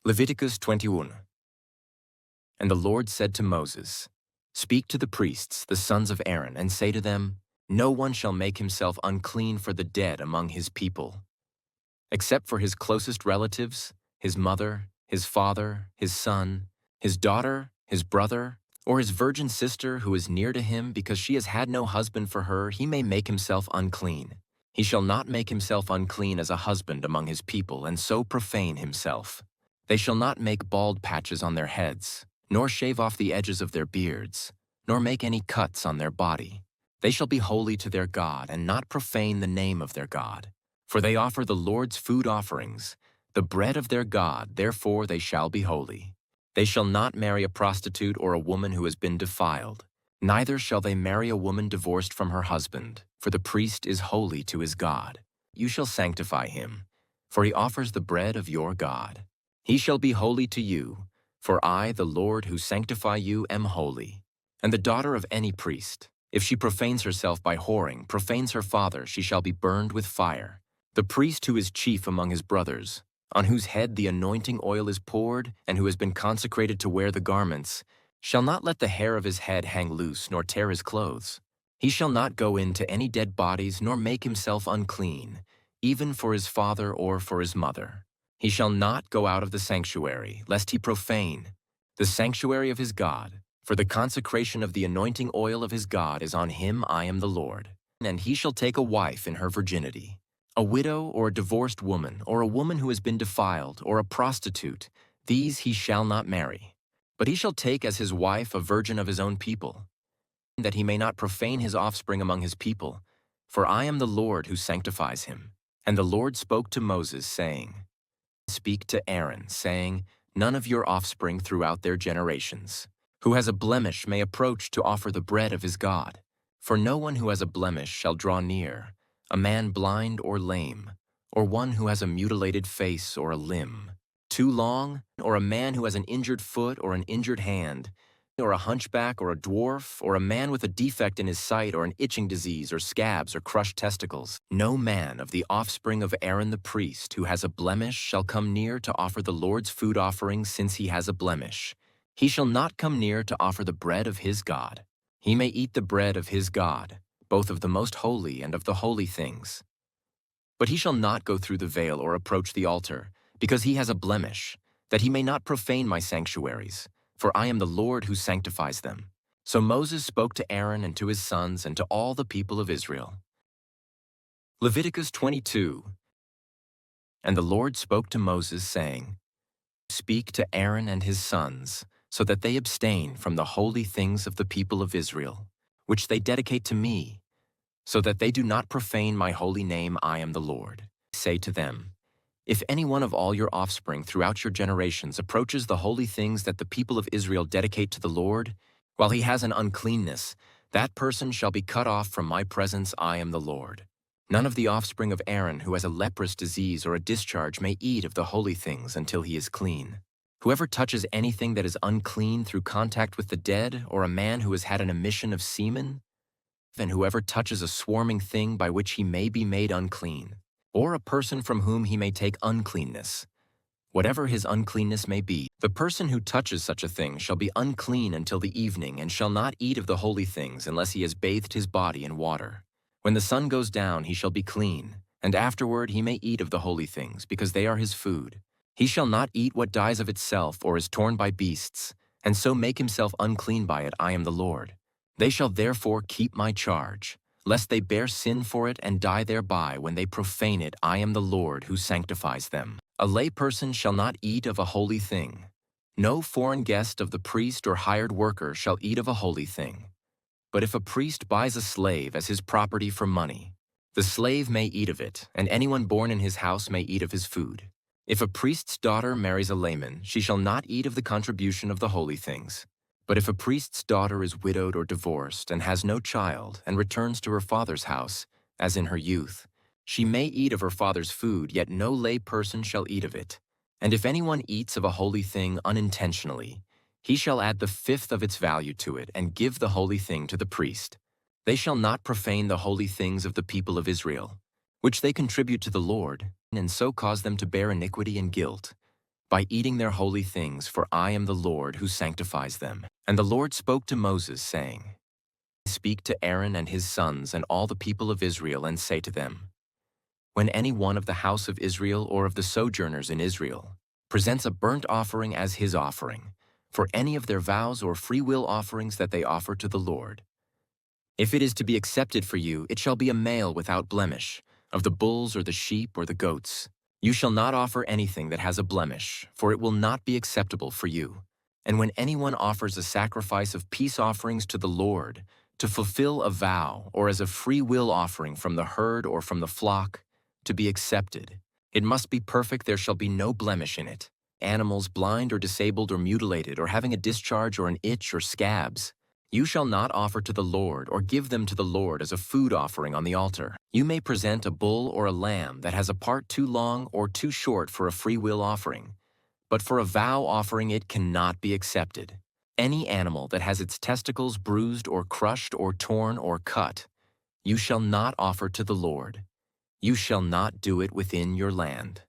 Leviticus 21. And the Lord said to Moses, Speak to the priests, the sons of Aaron, and say to them, No one shall make himself unclean for the dead among his people, except for his closest relatives, his mother, his father, his son, his daughter, his brother, or his virgin sister who is near to him because she has had no husband for her. He may make himself unclean. He shall not make himself unclean as a husband among his people, and so profane himself. They shall not make bald patches on their heads, nor shave off the edges of their beards, nor make any cuts on their body. They shall be holy to their God, and not profane the name of their God. For they offer the Lord's food offerings, the bread of their God, therefore they shall be holy. They shall not marry a prostitute or a woman who has been defiled. Neither shall they marry a woman divorced from her husband, for the priest is holy to his God. You shall sanctify him, for he offers the bread of your God. He shall be holy to you, for I, the Lord who sanctify you, am holy. And the daughter of any priest, if she profanes herself by whoring, profanes her father, she shall be burned with fire. The priest who is chief among his brothers, on whose head the anointing oil is poured, and who has been consecrated to wear the garments, shall not let the hair of his head hang loose, nor tear his clothes. He shall not go into any dead bodies, nor make himself unclean, even for his father or for his mother. He shall not go out of the sanctuary, lest he profane the sanctuary of his God, for the consecration of the anointing oil of his God is on him. I am the Lord. And he shall take a wife in her virginity, a widow or a divorced woman, or a woman who has been defiled, or a prostitute. These he shall not marry. But he shall take as his wife a virgin of his own people, that he may not profane his offspring among his people. For I am the Lord who sanctifies him. And the Lord spoke to Moses, saying, Speak to Aaron, saying, None of your offspring throughout their generations, who has a blemish, may approach to offer the bread of his God. For no one who has a blemish shall draw near, a man blind or lame, or one who has a mutilated face or a limb too long, or a man who has an injured foot or an injured hand, or a hunchback or a dwarf, or a man with a defect in his sight or an itching disease or scabs or crushed testicles. No man of the offspring of Aaron the priest who has a blemish shall come near to offer the Lord's food offering, since he has a blemish. He shall not come near to offer the bread of his God. He may eat the bread of his God, both of the most holy and of the holy things. But he shall not go through the veil or approach the altar, because he has a blemish, that he may not profane my sanctuaries, for I am the Lord who sanctifies them. So Moses spoke to Aaron and to his sons and to all the people of Israel. Leviticus 22. And the Lord spoke to Moses, saying, Speak to Aaron and his sons, so that they abstain from the holy things of the people of Israel, which they dedicate to me, so that they do not profane my holy name. I am the Lord. Say to them, If any one of all your offspring throughout your generations approaches the holy things that the people of Israel dedicate to the Lord, while he has an uncleanness, that person shall be cut off from my presence. I am the Lord. None of the offspring of Aaron who has a leprous disease or a discharge may eat of the holy things until he is clean. Whoever touches anything that is unclean through contact with the dead, or a man who has had an emission of semen, and whoever touches a swarming thing by which he may be made unclean, or a person from whom he may take uncleanness, whatever his uncleanness may be, the person who touches such a thing shall be unclean until the evening, and shall not eat of the holy things unless he has bathed his body in water. When the sun goes down, he shall be clean, and afterward he may eat of the holy things, because they are his food. He shall not eat what dies of itself or is torn by beasts, and so make himself unclean by it. I am the Lord. They shall therefore keep my charge, lest they bear sin for it and die thereby when they profane it. I am the Lord who sanctifies them. A layperson shall not eat of a holy thing. No foreign guest of the priest or hired worker shall eat of a holy thing. But if a priest buys a slave as his property for money, the slave may eat of it, and anyone born in his house may eat of his food. If a priest's daughter marries a layman, she shall not eat of the contribution of the holy things. But if a priest's daughter is widowed or divorced and has no child and returns to her father's house, as in her youth, she may eat of her father's food, yet no lay person shall eat of it. And if anyone eats of a holy thing unintentionally, he shall add the fifth of its value to it and give the holy thing to the priest. They shall not profane the holy things of the people of Israel, which they contribute to the Lord, and so cause them to bear iniquity and guilt, by eating their holy things, for I am the Lord who sanctifies them. And the Lord spoke to Moses, saying, Speak to Aaron and his sons and all the people of Israel, and say to them, When any one of the house of Israel or of the sojourners in Israel presents a burnt offering as his offering, for any of their vows or freewill offerings that they offer to the Lord, if it is to be accepted for you, it shall be a male without blemish, of the bulls or the sheep or the goats. You shall not offer anything that has a blemish, for it will not be acceptable for you. And when anyone offers a sacrifice of peace offerings to the Lord, to fulfill a vow, or as a free will offering from the herd or from the flock, to be accepted, it must be perfect, there shall be no blemish in it. Animals blind or disabled or mutilated or having a discharge or an itch or scabs, you shall not offer to the Lord or give them to the Lord as a food offering on the altar. You may present a bull or a lamb that has a part too long or too short for a free will offering, but for a vow offering it cannot be accepted. Any animal that has its testicles bruised or crushed or torn or cut, you shall not offer to the Lord. You shall not do it within your land.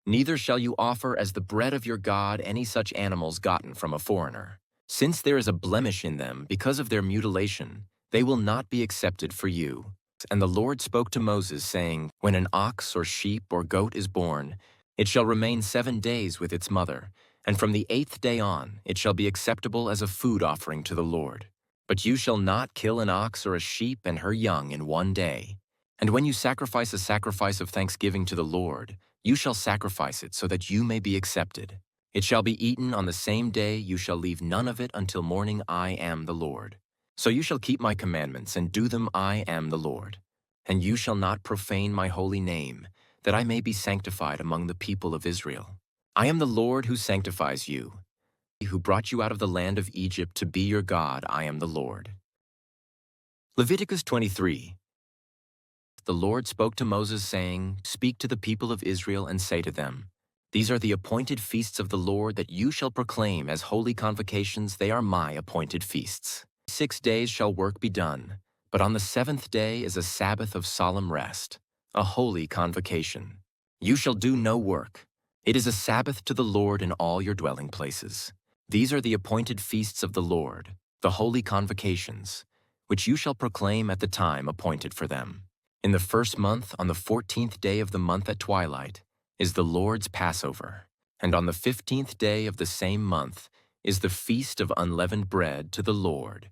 Neither shall you offer as the bread of your God any such animals gotten from a foreigner. Since there is a blemish in them because of their mutilation, they will not be accepted for you. And the Lord spoke to Moses, saying, When an ox or sheep or goat is born, it shall remain 7 days with its mother, and from the 8th day on it shall be acceptable as a food offering to the Lord. But you shall not kill an ox or a sheep and her young in 1 day. And when you sacrifice a sacrifice of thanksgiving to the Lord, you shall sacrifice it so that you may be accepted. It shall be eaten on the same day, you shall leave none of it until morning. I am the Lord. So you shall keep my commandments and do them. I am the Lord. And you shall not profane my holy name, that I may be sanctified among the people of Israel. I am the Lord who sanctifies you, who brought you out of the land of Egypt to be your God. I am the Lord. Leviticus 23. The Lord spoke to Moses, saying, Speak to the people of Israel and say to them, These are the appointed feasts of the Lord that you shall proclaim as holy convocations. They are my appointed feasts. 6 days shall work be done, but on the 7th day is a Sabbath of solemn rest, a holy convocation. You shall do no work. It is a Sabbath to the Lord in all your dwelling places. These are the appointed feasts of the Lord, the holy convocations, which you shall proclaim at the time appointed for them. In the 1st month, on the 14th day of the month at twilight, is the Lord's Passover, and on the 15th day of the same month is the feast of unleavened bread to the Lord.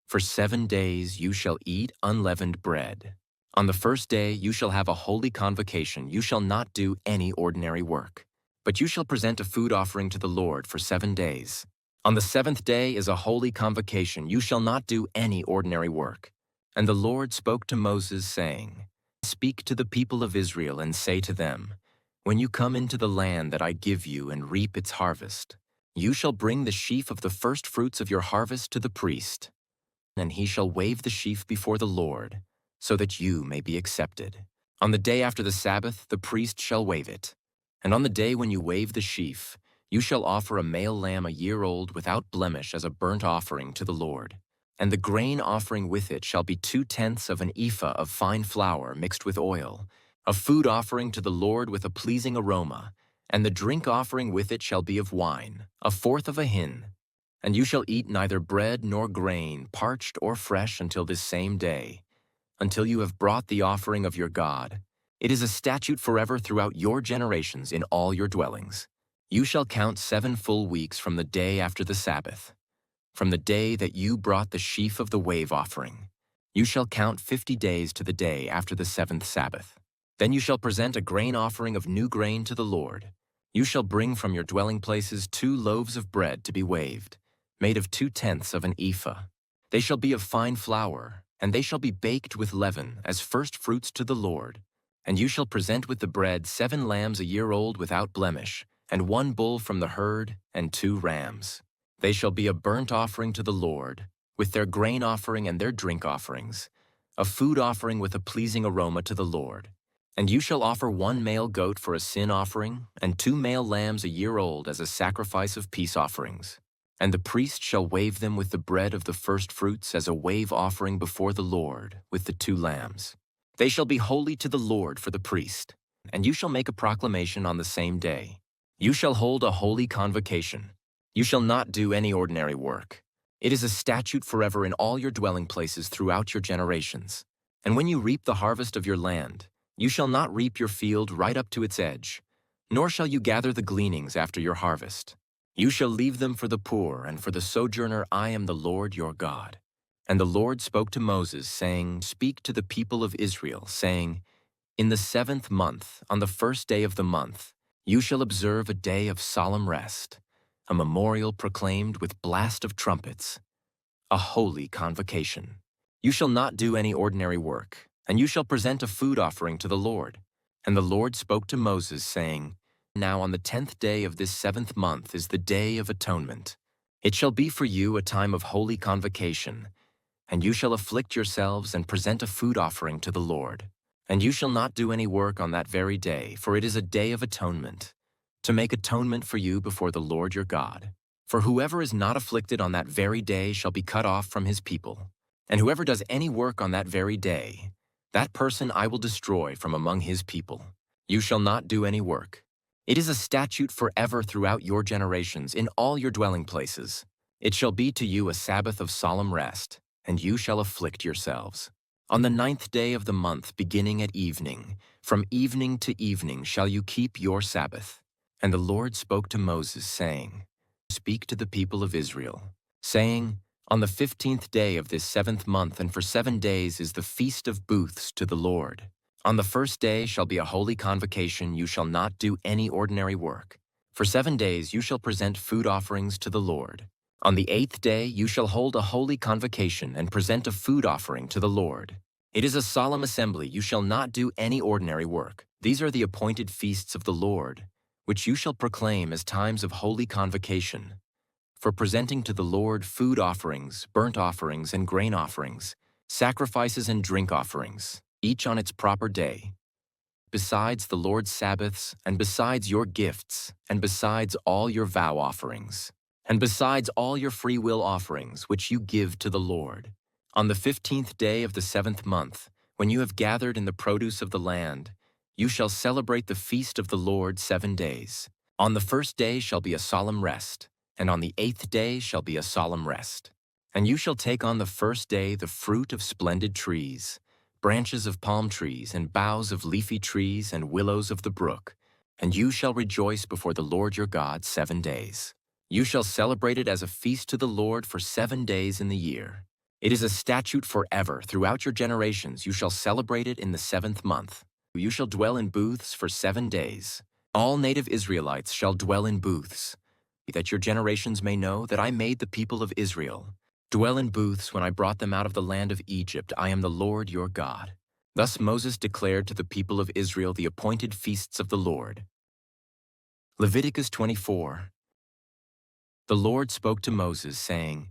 For 7 days you shall eat unleavened bread. On the 1st day you shall have a holy convocation. You shall not do any ordinary work, but you shall present a food offering to the Lord for 7 days. On the 7th day is a holy convocation. You shall not do any ordinary work. And the Lord spoke to Moses, saying, Speak to the people of Israel and say to them, When you come into the land that I give you and reap its harvest, you shall bring the sheaf of the first fruits of your harvest to the priest, and he shall wave the sheaf before the Lord, so that you may be accepted. On the day after the Sabbath, the priest shall wave it. And on the day when you wave the sheaf, you shall offer a male lamb a year old without blemish as a burnt offering to the Lord. And the grain offering with it shall be 2/10 of an ephah of fine flour mixed with oil, a food offering to the Lord with a pleasing aroma, and the drink offering with it shall be of wine, 1/4 of a hin. And you shall eat neither bread nor grain, parched or fresh, until this same day, until you have brought the offering of your God. It is a statute forever throughout your generations in all your dwellings. You shall count 7 full weeks from the day after the Sabbath, from the day that you brought the sheaf of the wave offering. You shall count 50 days to the day after the 7th Sabbath. Then you shall present a grain offering of new grain to the Lord. You shall bring from your dwelling places 2 loaves of bread to be waved, made of 2/10 of an ephah. They shall be of fine flour, and they shall be baked with leaven as first fruits to the Lord. And you shall present with the bread 7 lambs a year old without blemish, and 1 bull from the herd, and 2 rams. They shall be a burnt offering to the Lord, with their grain offering and their drink offerings, a food offering with a pleasing aroma to the Lord. And you shall offer 1 male goat for a sin offering, and 2 male lambs a year old as a sacrifice of peace offerings. And the priest shall wave them with the bread of the first fruits as a wave offering before the Lord with the 2 lambs. They shall be holy to the Lord for the priest. And you shall make a proclamation on the same day. You shall hold a holy convocation. You shall not do any ordinary work. It is a statute forever in all your dwelling places throughout your generations. And when you reap the harvest of your land, you shall not reap your field right up to its edge, nor shall you gather the gleanings after your harvest. You shall leave them for the poor and for the sojourner. I am the Lord your God. And the Lord spoke to Moses, saying, Speak to the people of Israel, saying, In the 7th month, on the 1st day of the month, you shall observe a day of solemn rest, a memorial proclaimed with blast of trumpets, a holy convocation. You shall not do any ordinary work, and you shall present a food offering to the Lord. And the Lord spoke to Moses, saying, Now on the 10th day of this 7th month is the Day of Atonement. It shall be for you a time of holy convocation, and you shall afflict yourselves and present a food offering to the Lord. And you shall not do any work on that very day, for it is a day of atonement, to make atonement for you before the Lord your God. For whoever is not afflicted on that very day shall be cut off from his people. And whoever does any work on that very day, that person I will destroy from among his people. You shall not do any work. It is a statute forever throughout your generations in all your dwelling places. It shall be to you a Sabbath of solemn rest, and you shall afflict yourselves. On the 9th day of the month, beginning at evening, from evening to evening shall you keep your Sabbath. And the Lord spoke to Moses, saying, Speak to the people of Israel, saying, On the 15th day of this 7th month, and for 7 days is the Feast of Booths to the Lord. On the 1st day shall be a holy convocation. You shall not do any ordinary work. For 7 days you shall present food offerings to the Lord. On the 8th day you shall hold a holy convocation and present a food offering to the Lord. It is a solemn assembly. You shall not do any ordinary work. These are the appointed feasts of the Lord, which you shall proclaim as times of holy convocation, for presenting to the Lord food offerings, burnt offerings, and grain offerings, sacrifices and drink offerings, each on its proper day, besides the Lord's Sabbaths, and besides your gifts, and besides all your vow offerings, and besides all your free will offerings which you give to the Lord. On the 15th day of the 7th month, when you have gathered in the produce of the land, you shall celebrate the feast of the Lord 7 days. On the 1st day shall be a solemn rest, and on the 8th day shall be a solemn rest. And you shall take on the 1st day the fruit of splendid trees, branches of palm trees, and boughs of leafy trees, and willows of the brook, and you shall rejoice before the Lord your God 7 days. You shall celebrate it as a feast to the Lord for 7 days in the year. It is a statute forever throughout your generations. You shall celebrate it in the 7th month. You shall dwell in booths for 7 days. All native Israelites shall dwell in booths, that your generations may know that I made the people of Israel dwell in booths when I brought them out of the land of Egypt. I am the Lord your God. Thus Moses declared to the people of Israel the appointed feasts of the Lord. Leviticus 24. The Lord spoke to Moses, saying,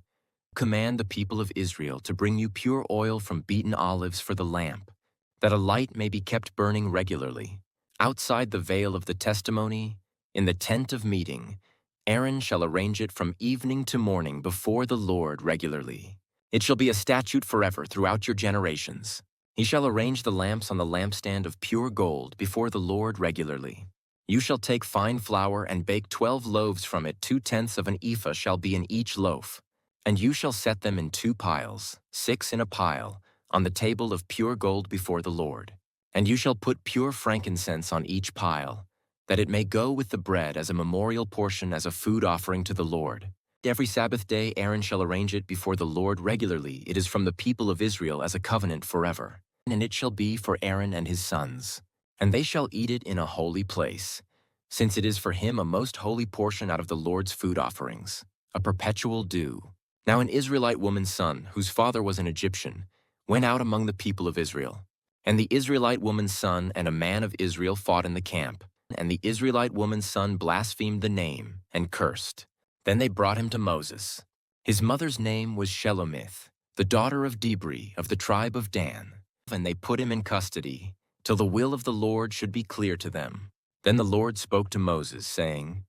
Command the people of Israel to bring you pure oil from beaten olives for the lamp, that a light may be kept burning regularly. Outside the veil of the testimony, in the tent of meeting, Aaron shall arrange it from evening to morning before the Lord regularly. It shall be a statute forever throughout your generations. He shall arrange the lamps on the lampstand of pure gold before the Lord regularly. You shall take fine flour and bake 12 loaves from it. 2/10 of an ephah shall be in each loaf. And you shall set them in 2 piles, 6 in a pile, on the table of pure gold before the Lord. And you shall put pure frankincense on each pile, that it may go with the bread as a memorial portion, as a food offering to the Lord. Every Sabbath day Aaron shall arrange it before the Lord regularly. It is from the people of Israel as a covenant forever. And it shall be for Aaron and his sons. And they shall eat it in a holy place, since it is for him a most holy portion out of the Lord's food offerings, a perpetual due. Now an Israelite woman's son, whose father was an Egyptian, went out among the people of Israel. And the Israelite woman's son and a man of Israel fought in the camp. And the Israelite woman's son blasphemed the name and cursed. Then they brought him to Moses. His mother's name was Shelomith, the daughter of Dibri of the tribe of Dan. And they put him in custody, till the will of the Lord should be clear to them. Then the Lord spoke to Moses, saying,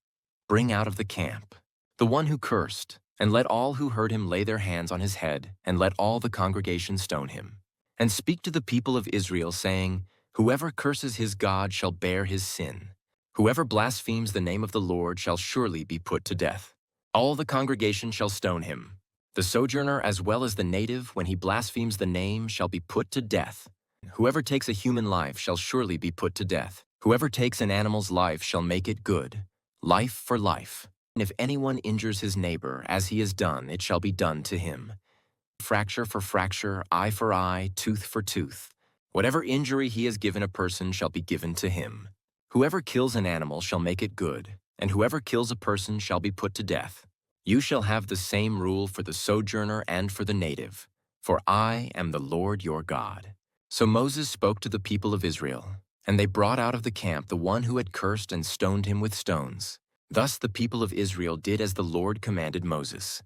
Bring out of the camp the one who cursed, and let all who heard him lay their hands on his head, and let all the congregation stone him. And speak to the people of Israel, saying, Whoever curses his God shall bear his sin. Whoever blasphemes the name of the Lord shall surely be put to death. All the congregation shall stone him. The sojourner as well as the native, when he blasphemes the name, shall be put to death. Whoever takes a human life shall surely be put to death. Whoever takes an animal's life shall make it good, life for life. And if anyone injures his neighbor, as he has done, it shall be done to him. Fracture for fracture, eye for eye, tooth for tooth. Whatever injury he has given a person shall be given to him. Whoever kills an animal shall make it good, and whoever kills a person shall be put to death. You shall have the same rule for the sojourner and for the native, for I am the Lord your God. So Moses spoke to the people of Israel, and they brought out of the camp the one who had cursed and stoned him with stones. Thus the people of Israel did as the Lord commanded Moses.